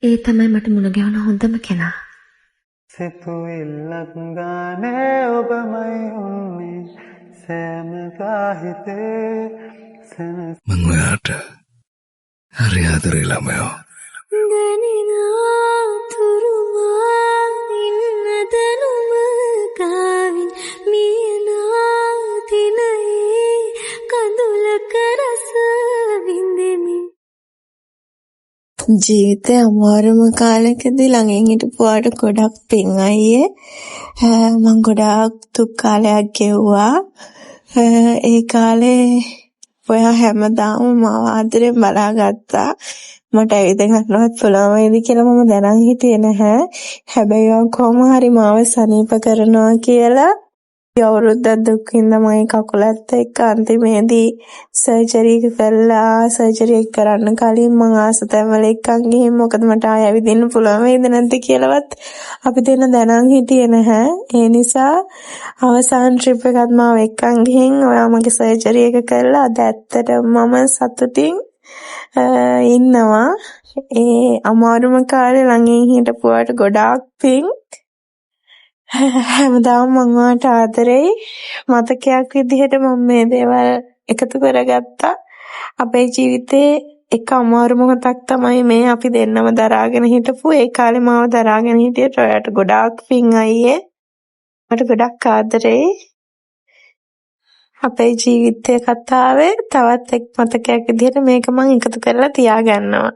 ඒ තමයි මට මුණ ගැහුණ හොඳම කෙනා. සිතුවිල්ලක් ගානේ ඔබමයි උන්නේ සෑම කාහිතේ සෙනස මං ඔයාට හරි ආදරේ ළමයෝ. දැනෙනා තුරුමා ඉන්න දැනුම ගාවින් මියනා දිනයේ කඳුලක රස විඳෙමි. ජීවිතේ අමාරුම කාලෙකදී ළඟින් හිටපුවාට ගොඩක් පිං අයියේ. මං ගොඩාක් දුක් කාලයක් ගෙව්වා. ඒ කාලේ ඔයා හැමදාම මාව ආදරෙන් බලාගත්තා. මට ඇවිද ගන්නවත් පුළුවන් වේවි කියලා මම දැනන් හිටියේ නැහැ. හැබැයි ඔයා කොහොම හරි මාව සනීප කරනවා කියලා අවුරුද්දක් දුක් විඳලා මගේ කකුලත් එක්ක අන්තිමේදී සර්ජරි එක කළා. සර්ජරි එක කරන්න කලින් මං ආසතැන්වල එක්කන් ගිහින් මොකද මට ආයෙ ඇවිදින්න පුළුවන් වේද නැද්ද කියලාවත් අපි දෙන්න දැනන් හිටියේ නැහැ. ඒ නිසා අවසාන ට්‍රිප් එකත් මාව එක්කන් ගිහින් ඔයා මගේ සර්ජරි එක කළා. අද ඇත්තටම මම සතුටින් ඉන්නවා. ඒ අමාරුම කාලේ ළඟින් හිටපුවාට ගොඩාක් පිං. හැමදාම මම ඔයාට ආදරෙයි. මතකයක් විදිහට මම මේ දේවල් එකතු කරගත්තා. අපේ ජීවිතේ එක අමාරු මොහොතක් තමයි මේ අපි දෙන්නම දරාගෙන හිටපු. ඒ කාලේ මාව දරාගෙන හිටියට ඔයාට ගොඩාක් පිං අයියේ. මට ගොඩක් ආදරෙයි. අපේ ජීවිතේ කතාවේ තවත් එක් මතකයක් විදිහට මේක මම එකතු කරලා තියාගන්නවා.